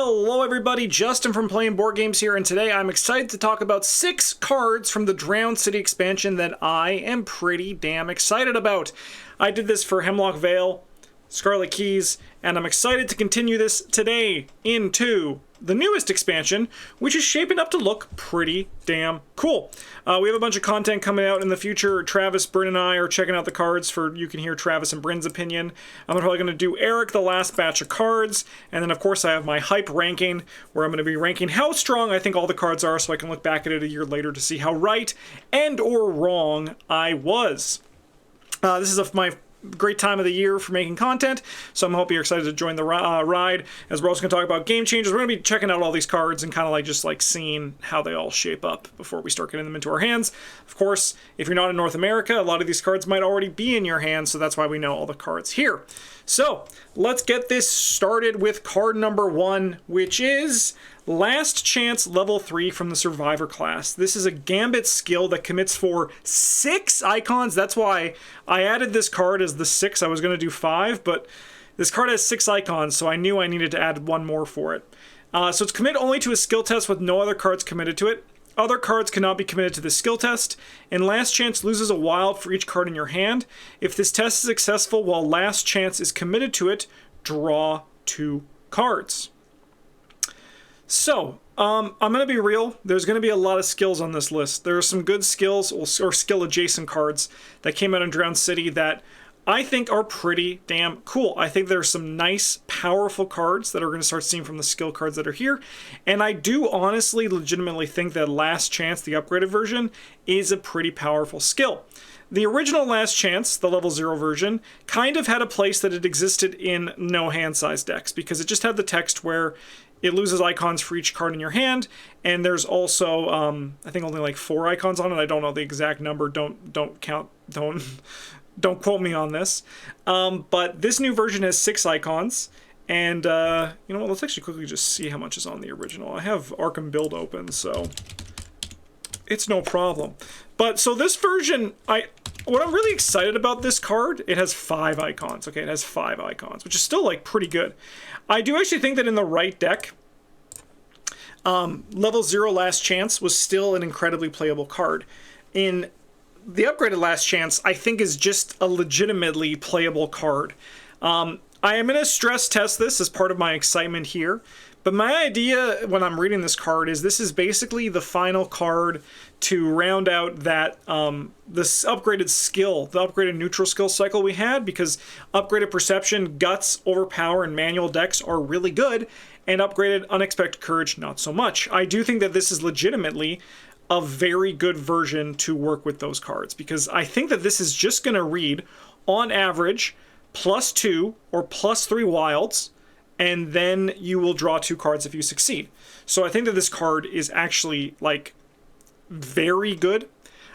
Hello everybody, Justin from Playing Board Games here, and today I'm excited to talk about 6 cards from the Drowned City expansion that I am pretty damn excited about. I did this for Hemlock Vale, Scarlet Keys, and I'm excited to continue this today into the newest expansion, which is shaping up to look pretty damn cool. We have a bunch of content coming out in the future. Travis, Bryn, and I are checking out the cards for, you can hear Travis and Bryn's opinion. I'm probably going to do Eric, the last batch of cards, and then of course I have my hype ranking, where I'm going to be ranking how strong I think all the cards are, so I can look back at it a year later to see how right and or wrong I was. This is my great time of the year for making content, so I'm hoping you're excited to join the ride, as we're also going to talk about game changes. We're going to be checking out all these cards and kind of just seeing how they all shape up before we start getting them into our hands. Of course, if you're not in North America, a lot of these cards might already be in your hands, so that's why we know all the cards here. So let's get this started with card number 1, which is Last Chance Level 3 from the Survivor class. This is a Gambit skill that commits for 6 icons. That's why I added this card as the 6. I was going to do 5, but this card has 6 icons, so I knew I needed to add 1 more for it. So it's commit only to a skill test with no other cards committed to it. Other cards cannot be committed to the skill test, and Last Chance loses a wild for each card in your hand. If this test is successful while Last Chance is committed to it, draw 2 cards. So, I'm going to be real. There's going to be a lot of skills on this list. There are some good skills or skill-adjacent cards that came out in Drowned City that I think are pretty damn cool. I think there's some nice, powerful cards that are going to start seeing from the skill cards that are here. And I do honestly, legitimately think that Last Chance, the upgraded version, is a pretty powerful skill. The original Last Chance, the level 0 version, kind of had a place that it existed in no hand size decks, because it just had the text where it loses icons for each card in your hand, and there's also, I think only 4 icons on it. I don't know the exact number. Don't quote me on this. But this new version has 6 icons, and you know what? Let's actually quickly just see how much is on the original. I have ARKHAM build open, so it's no problem. But so this version, what I'm really excited about this card, it has 5 icons. Okay, it has 5 icons, which is still pretty good. I do actually think that in the right deck, level 0 Last Chance was still an incredibly playable card. In the upgraded Last Chance, I think, is just a legitimately playable card. I am going to stress test this as part of my excitement here, but my idea when I'm reading this card is this is basically the final card to round out that this upgraded skill, the upgraded neutral skill cycle we had, because upgraded Perception, Guts, Overpower, and Manual decks are really good, and upgraded Unexpected Courage not so much. I do think that this is legitimately a very good version to work with those cards, because I think that this is just going to read, on average, +2 or +3 wilds, and then you will draw 2 cards if you succeed. So I think that this card is actually, very good.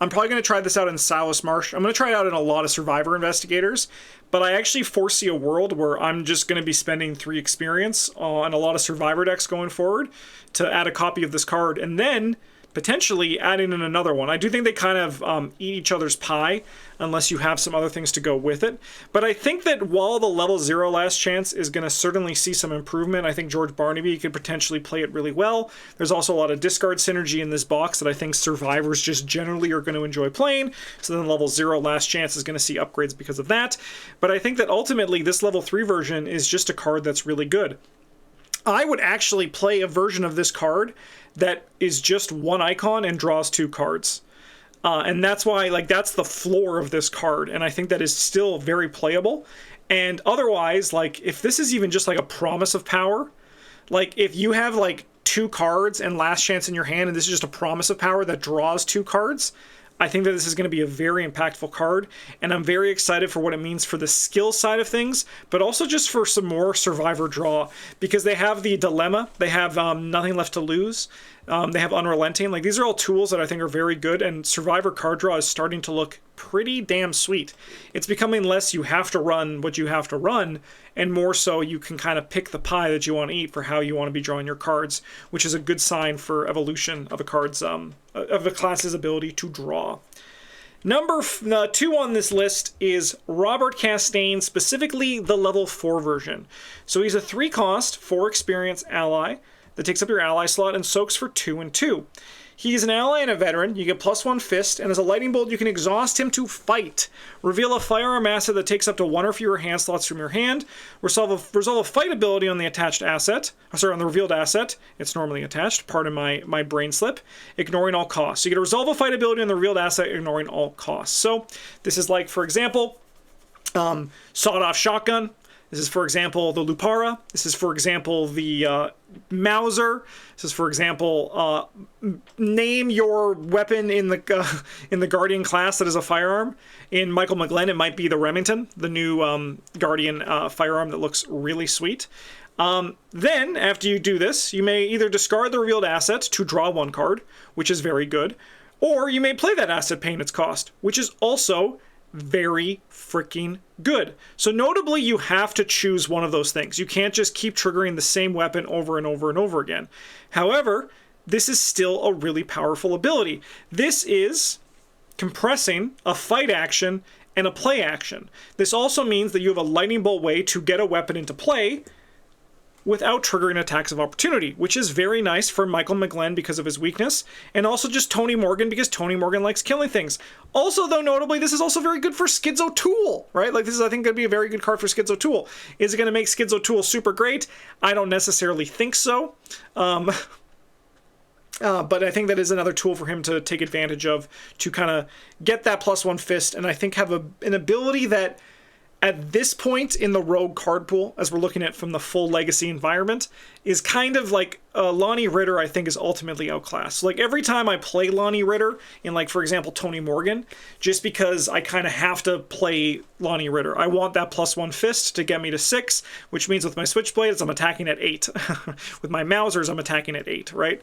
I'm probably going to try this out in Silas Marsh. I'm going to try it out in a lot of Survivor Investigators, but I actually foresee a world where I'm just going to be spending 3 experience on a lot of Survivor decks going forward to add a copy of this card, and then potentially adding in another one. I do think they kind of eat each other's pie unless you have some other things to go with it. But I think that while the level 0 Last Chance is going to certainly see some improvement, I think George Barnaby could potentially play it really well. There's also a lot of discard synergy in this box that I think survivors just generally are going to enjoy playing. So then level 0 Last Chance is going to see upgrades because of that. But I think that ultimately this level 3 version is just a card that's really good. I would actually play a version of this card that is just 1 icon and draws 2 cards. And that's why, that's the floor of this card, and I think that is still very playable. And otherwise, if this is even just a promise of power, if you have 2 cards and Last Chance in your hand, and this is just a promise of power that draws 2 cards, I think that this is going to be a very impactful card, and I'm very excited for what it means for the skill side of things, but also just for some more Survivor draw, because they have the Dilemma, they have Nothing Left to Lose, they have Unrelenting. These are all tools that I think are very good, and Survivor card draw is starting to look pretty damn sweet. It's becoming less you have to run what you have to run, and more so you can kind of pick the pie that you want to eat for how you want to be drawing your cards, which is a good sign for evolution of a card's of a class's ability to draw. Number 2 on this list is Robert Castain, specifically the level 4 version. So he's a 3 cost, 4 experience ally that takes up your ally slot and soaks for 2 and 2. He's an ally and a veteran. You get +1 fist, and as a lightning bolt, you can exhaust him to fight. Reveal a firearm asset that takes up to 1 or fewer hand slots from your hand. Resolve a fight ability on the attached asset. Sorry, on the revealed asset. It's normally attached. Pardon my brain slip. Ignoring all costs. So you get to resolve a fight ability on the revealed asset, ignoring all costs. So this is like, for example, sawed-off shotgun. This is, for example, the Lupara. This is, for example, the Mauser. This is, for example, name your weapon in the Guardian class that is a firearm. In Michael McGlenn, it might be the Remington, the new Guardian firearm that looks really sweet. Then, after you do this, you may either discard the revealed asset to draw 1 card, which is very good, or you may play that asset paying its cost, which is also very freaking good. So notably, you have to choose one of those things. You can't just keep triggering the same weapon over and over and over again. However, this is still a really powerful ability. This is compressing a fight action and a play action. This also means that you have a lightning bolt way to get a weapon into play without triggering attacks of opportunity, which is very nice for Michael McGlenn because of his weakness, and also just Tony Morgan because Tony Morgan likes killing things. Also, though, notably, this is also very good for Schizo Tool, right? Like, this is, I think, going to be a very good card for Schizo Tool. Is it going to make Schizo Tool super great? I don't necessarily think so. But I think that is another tool for him to take advantage of to kind of get that +1 fist, and I think have an ability that at this point in the Rogue card pool, as we're looking at from the full Legacy environment, is kind of like Lonnie Ritter, I think, is ultimately outclassed. So, like, every time I play Lonnie Ritter in, like, for example, Tony Morgan, just because I kind of have to play Lonnie Ritter, I want that +1 fist to get me to 6, which means with my Switchblades, I'm attacking at 8. With my Mausers, I'm attacking at 8, right?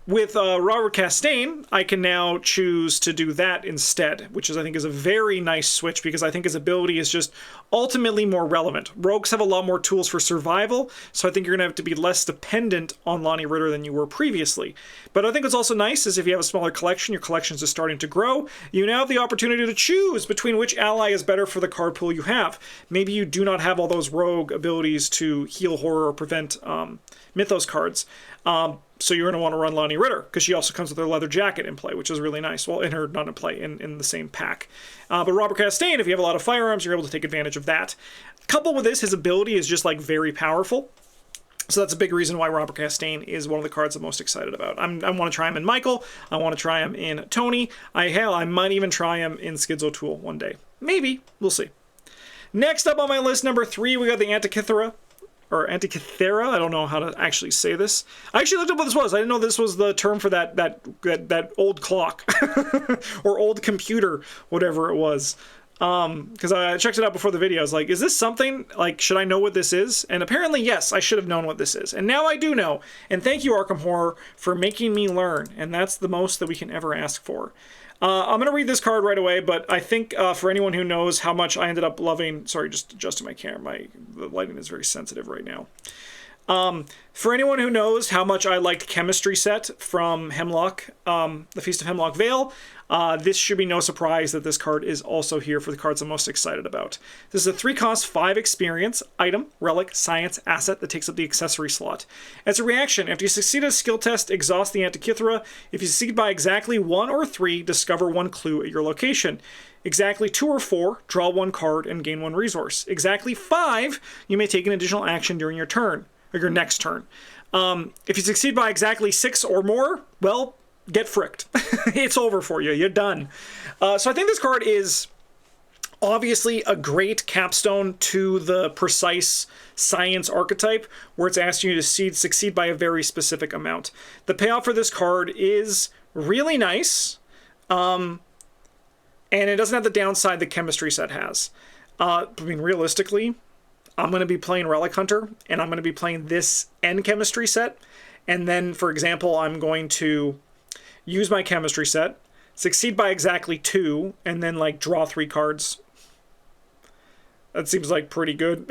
With Robert Castain, I can now choose to do that instead, which is, I think, is a very nice switch because I think his ability is just ultimately more relevant. Rogues have a lot more tools for survival, so I think you're going to have to be less dependent on Lonnie Ritter than you were previously. But I think what's also nice is if you have a smaller collection, your collections are starting to grow, you now have the opportunity to choose between which ally is better for the card pool you have. Maybe you do not have all those rogue abilities to heal horror or prevent Mythos cards. So you're going to want to run Lonnie Ritter, because she also comes with her leather jacket in play, which is really nice. Well, in her, not in play, in the same pack. But Robert Castain, if you have a lot of firearms, you're able to take advantage of that. Coupled with this, his ability is just, like, very powerful. So that's a big reason why Robert Castain is one of the cards I'm most excited about. I want to try him in Michael. I want to try him in Tony. I might even try him in Schizo Tool one day. Maybe. We'll see. Next up on my list, number 3, we got the Antikythera. Or Antikythera, I don't know how to actually say this. I actually looked up what this was. I didn't know this was the term for that old clock. Or old computer, whatever it was. Because I checked it out before the video. I was like, is this something? Like, should I know what this is? And apparently, yes, I should have known what this is. And now I do know. And thank you, Arkham Horror, for making me learn. And that's the most that we can ever ask for. I'm going to read this card right away, but I think for anyone who knows how much I ended up loving... Sorry, just adjusting my camera. The lighting is very sensitive right now. For anyone who knows how much I liked Chemistry Set from Hemlock, the Feast of Hemlock Vale, this should be no surprise that this card is also here for the cards I'm most excited about. This is a 3-cost, 5 experience, item, relic, science, asset that takes up the accessory slot. As a reaction, after you succeed a skill test, exhaust the Antikythera. If you succeed by exactly 1 or 3, discover 1 clue at your location. Exactly 2 or 4, draw 1 card and gain 1 resource. Exactly 5, you may take an additional action during your turn, or your next turn. If you succeed by exactly 6 or more, well, get fricked. It's over for you. You're done. So I think this card is obviously a great capstone to the precise science archetype, where it's asking you to succeed by a very specific amount. The payoff for this card is really nice, and it doesn't have the downside that Chemistry Set has. I mean, realistically, I'm going to be playing Relic Hunter, and I'm going to be playing this and Chemistry Set, and then, for example, I'm going to use my Chemistry Set, succeed by exactly 2, and then, like, draw 3 cards. That seems like pretty good.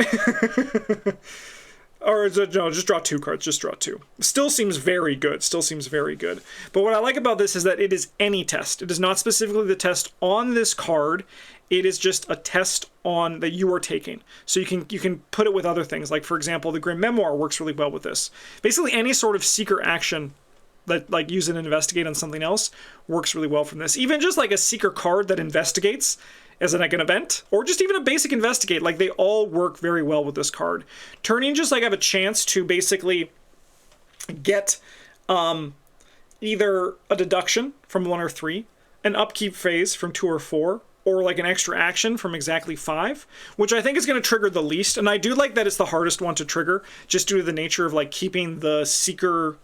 Or is it, no, just draw 2 cards. Just draw 2. Still seems very good. Still seems very good. But what I like about this is that it is any test. It is not specifically the test on this card. It is just a test on that you are taking. So you can put it with other things. Like, for example, the Grim Memoir works really well with this. Basically, any sort of seeker action that, like, use it and investigate on something else works really well from this. Even just like a seeker card that investigates as like an event, or just even a basic investigate, like, they all work very well with this card. Turning just like have a chance to basically get either a deduction from 1 or 3, an upkeep phase from 2 or 4, or like an extra action from exactly 5, which I think is going to trigger the least. And I do like that it's the hardest one to trigger, just due to the nature of like keeping the Seeker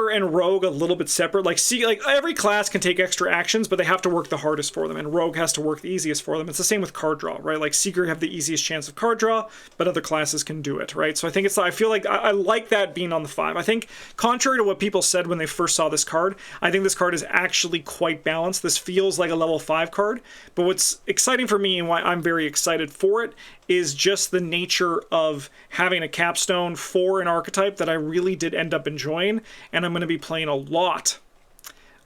and Rogue a little bit separate. Like, every class can take extra actions, but they have to work the hardest for them, and Rogue has to work the easiest for them. It's the same with card draw, right? Like, Seeker have the easiest chance of card draw, but other classes can do it, right? So I think I feel like I like that being on the 5. I think, contrary to what people said when they first saw this card, I think this card is actually quite balanced. This feels like a level 5 card, but what's exciting for me and why I'm very excited for it is just the nature of having a capstone for an archetype that I really did end up enjoying, and I'm going to be playing a lot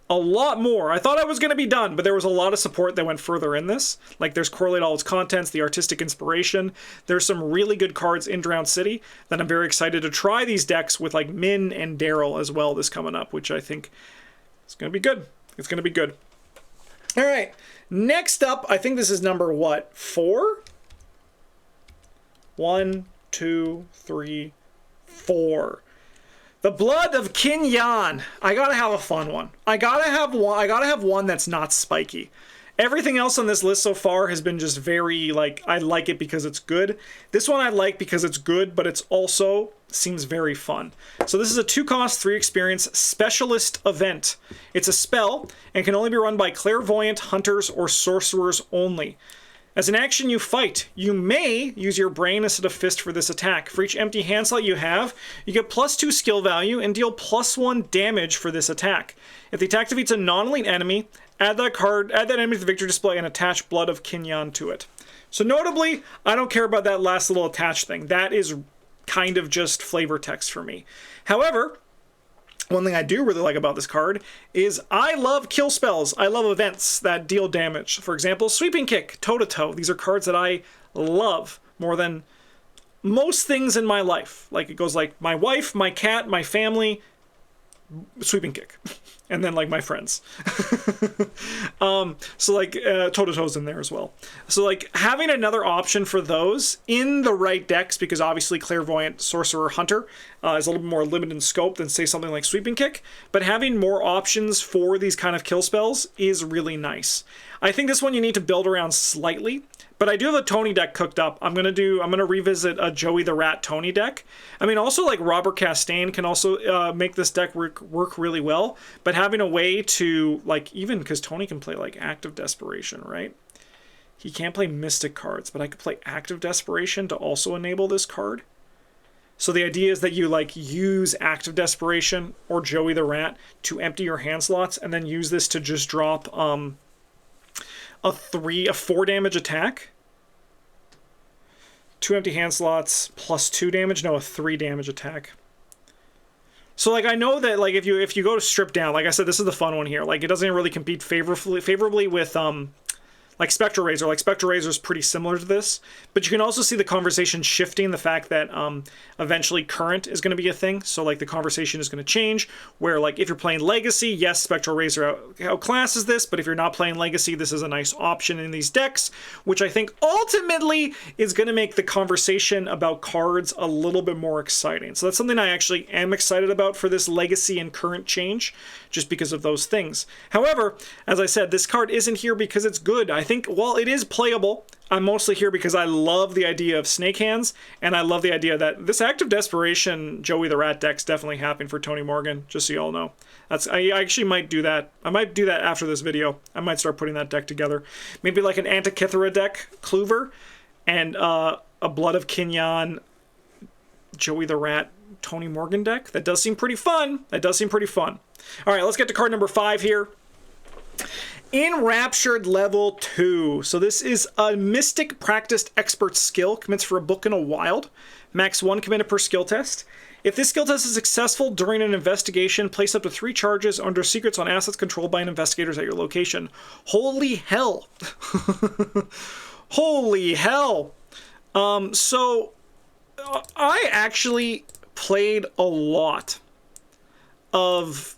more. I thought I was going to be done, but there was a lot of support that went further in this. Like, there's Correlate All Its Contents, the Artistic Inspiration. There's some really good cards in Drowned City that I'm very excited to try these decks with, like Min and Daryl as well this coming up, which I think is going to be good. It's going to be good. All right, next up, I think this is number, what, 4? 1, 2, 3, 4. The Blood of Kinyan. I gotta have a fun one. I gotta have one that's not spiky. Everything else on this list so far has been just very, like, I like it because it's good. This one I like because it's good, but it's also seems very fun. So this is a 2-cost, 3 experience specialist event. It's a spell and can only be run by clairvoyant, hunters, or sorcerers only. As an action you fight, you may use your brain instead of fist for this attack. For each empty hand slot you have, you get +2 skill value and deal +1 damage for this attack. If the attack defeats a non-elite enemy, add that enemy to the victory display and attach Blood of Kinyan to it. So notably, I don't care about that last little attach thing. That is kind of just flavor text for me. However, one thing I do really like about this card is I love kill spells. I love events that deal damage. For example, Sweeping Kick, Toe-to-Toe. These are cards that I love more than most things in my life. Like, it goes like my wife, my cat, my family, Sweeping Kick. And then, like, my friends. So, like, Toe-to-Toe's in there as well. So, like, having another option for those in the right decks, because obviously Clairvoyant, Sorcerer, Hunter is a little bit more limited in scope than, say, something like Sweeping Kick, but having more options for these kind of kill spells is really nice. I think this one you need to build around slightly, but I do have a Tony deck cooked up. I'm gonna revisit a Joey the Rat Tony deck. I mean, also, like, Robert Castain can also make this deck work really well, but having a way to, like, even because Tony can play, like, Active Desperation, right? He can't play Mystic cards, but I could play Active Desperation to also enable this card. So the idea is that you, like, use Active Desperation or Joey the Rat to empty your hand slots, and then use this to just drop a 4 damage attack. 2 empty hand slots +2 damage. No, a 3 damage attack. So, like, I know that, like, if you go to strip down, like I said, this is the fun one here. Like, it doesn't really compete favorably with like Spectral Razor. Like, Spectral Razor is pretty similar to this, but you can also see the conversation shifting, the fact that eventually Current is going to be a thing. So, like, the conversation is going to change, where, like, if you're playing Legacy, yes, Spectral Razor outclasses this, but if you're not playing Legacy, this is a nice option in these decks, which I think ultimately is going to make the conversation about cards a little bit more exciting. So that's something I actually am excited about for this Legacy and Current change, just because of those things. However, as I said, this card isn't here because it's good. I think while it is playable, I'm mostly here because I love the idea of Snake Hands, and I love the idea that this Active Desperation Joey the Rat deck's definitely happening for Tony Morgan, just so you all know. I actually might do that. I might do that after this video. I might start putting that deck together. Maybe like an Antikythera deck, Kluver, and a Blood of Kinyan Joey the Rat Tony Morgan deck. That does seem pretty fun. All right, let's get to card number 5 here. Enraptured level 2. So this is a Mystic Practiced Expert skill. Commits for a book in a wild. Max 1 committed per skill test. If this skill test is successful during an investigation, place up to 3 charges under secrets on assets controlled by investigators at your location. Holy hell. Holy hell. So I actually played a lot of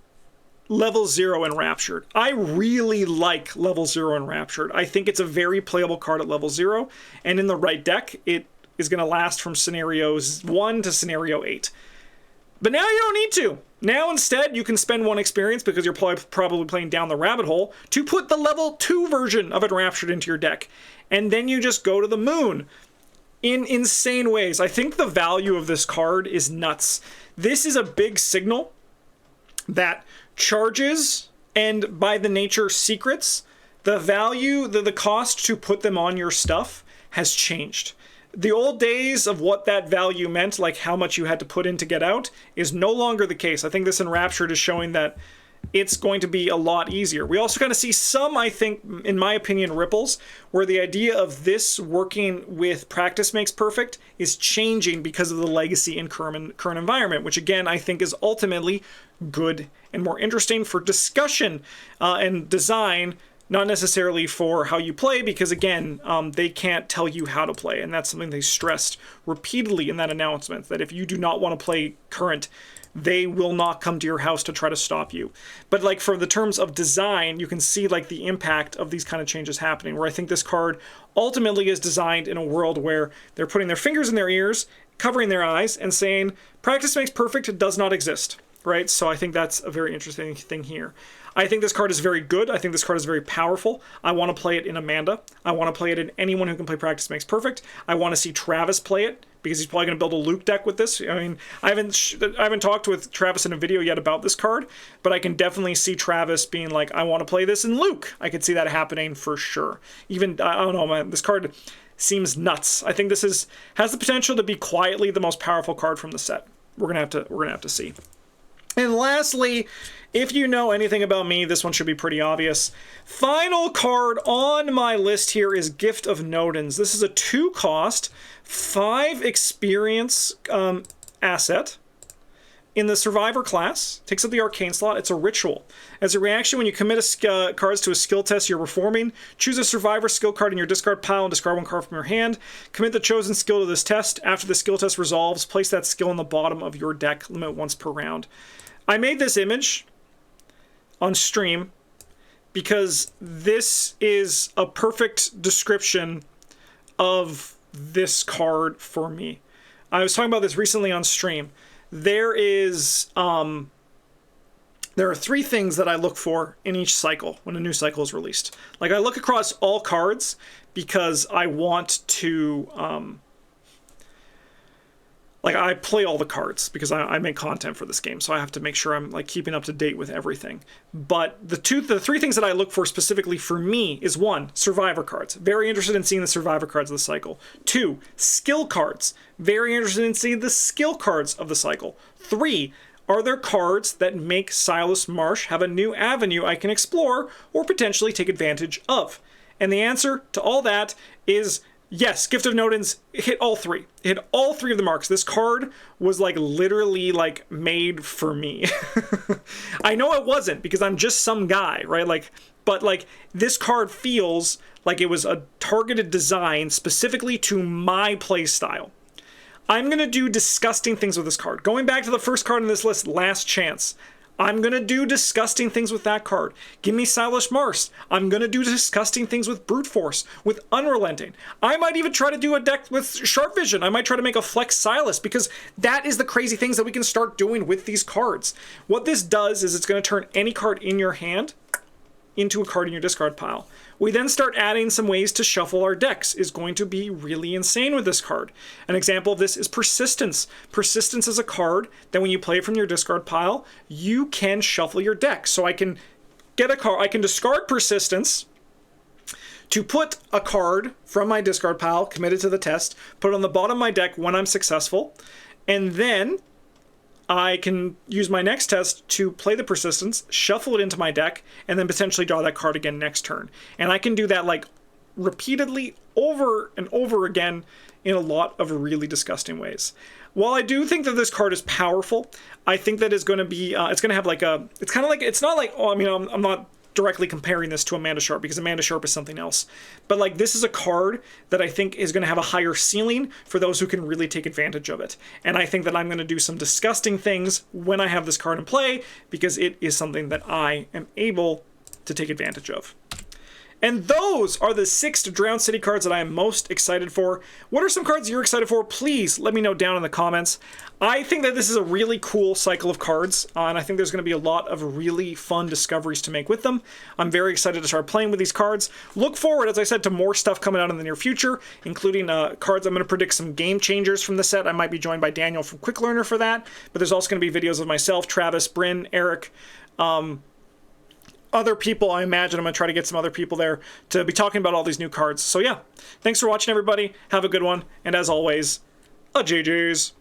level 0 Enraptured. I really like level 0 Enraptured. I think it's a very playable card at level 0, and in the right deck, it is going to last from scenarios 1 to scenario 8. But now you don't need to. Now instead, you can spend 1 experience, because you're probably playing down the rabbit hole, to put the level 2 version of Enraptured into your deck. And then you just go to the moon in insane ways. I think the value of this card is nuts. This is a big signal that charges, and by the nature secrets, the value, the cost to put them on your stuff has changed. The old days of what that value meant, like how much you had to put in to get out, is no longer the case. I think this Enraptured is showing that it's going to be a lot easier. We also kind of see some, I think, in my opinion, ripples, where the idea of this working with practice makes perfect is changing because of the legacy in current environment, which again, I think is ultimately good and more interesting for discussion and design, not necessarily for how you play, because again, they can't tell you how to play, and that's something they stressed repeatedly in that announcement, that if you do not want to play current, they will not come to your house to try to stop you. But like for the terms of design, you can see like the impact of these kind of changes happening, where I think this card ultimately is designed in a world where they're putting their fingers in their ears, covering their eyes, and saying, practice makes perfect does not exist, right? So I think that's a very interesting thing here. I think this card is very good. I think this card is very powerful. I want to play it in Amanda. I want to play it in anyone who can play Practice Makes Perfect. I want to see Travis play it, because he's probably going to build a Luke deck with this. I mean, I haven't talked with Travis in a video yet about this card, but I can definitely see Travis being like, I want to play this in Luke. I could see that happening for sure. Even, I don't know, man, this card seems nuts. I think this has the potential to be quietly the most powerful card from the set. We're gonna have to see. And lastly, if you know anything about me, this one should be pretty obvious. Final card on my list here is Gift of Nodens. This is a 2-cost, 5 experience asset in the Survivor class. Takes up the Arcane slot. It's a ritual. As a reaction, when you commit cards to a skill test you're performing, choose a Survivor skill card in your discard pile and discard 1 card from your hand. Commit the chosen skill to this test. After the skill test resolves, place that skill on the bottom of your deck. Limit once per round. I made this image on stream because this is a perfect description of this card for me. I was talking about this recently on stream. There are 3 things that I look for in each cycle when a new cycle is released. Like, I look across all cards because I want to like, I play all the cards because I make content for this game, so I have to make sure I'm like keeping up to date with everything. But the 3 things that I look for specifically for me is 1, Survivor cards. Very interested in seeing the Survivor cards of the cycle. 2, skill cards. Very interested in seeing the skill cards of the cycle. 3, are there cards that make Silas Marsh have a new avenue I can explore or potentially take advantage of? And the answer to all that is yes, Gift of Nodens hit all 3. It hit all 3 of the marks. This card was like literally like made for me. I know it wasn't, because I'm just some guy, right? Like, but like this card feels like it was a targeted design specifically to my play style. I'm going to do disgusting things with this card. Going back to the first card in this list, Last Chance. I'm going to do disgusting things with that card. Give me Silas Marsh. I'm going to do disgusting things with Brute Force, with Unrelenting. I might even try to do a deck with Sharp Vision. I might try to make a Flex Silas, because that is the crazy things that we can start doing with these cards. What this does is it's going to turn any card in your hand into a card in your discard pile. We then start adding some ways to shuffle our decks. Is going to be really insane with this card. An example of this is Persistence. Persistence is a card that when you play it from your discard pile, you can shuffle your deck. So I can get a card, I can discard Persistence to put a card from my discard pile, committed to the test, put it on the bottom of my deck when I'm successful, and then I can use my next test to play the Persistence, shuffle it into my deck, and then potentially draw that card again next turn. And I can do that like repeatedly over and over again in a lot of really disgusting ways. While I do think that this card is powerful, I think that it's going to be, it's going to have like a, it's kind of like, it's not like, oh, I mean, I'm not directly comparing this to Amanda Sharp because Amanda Sharp is something else. But like this is a card that I think is going to have a higher ceiling for those who can really take advantage of it. And I think that I'm going to do some disgusting things when I have this card in play because it is something that I am able to take advantage of. And those are the 6 Drowned City cards that I am most excited for. What are some cards you're excited for? Please let me know down in the comments. I think that this is a really cool cycle of cards, and I think there's going to be a lot of really fun discoveries to make with them. I'm very excited to start playing with these cards. Look forward, as I said, to more stuff coming out in the near future, including cards. I'm going to predict some game changers from the set. I might be joined by Daniel from Quick Learner for that, but there's also going to be videos of myself, Travis, Bryn, Eric, other people. I imagine I'm going to try to get some other people there to be talking about all these new cards. So yeah, thanks for watching, everybody. Have a good one. And as always, a GG's.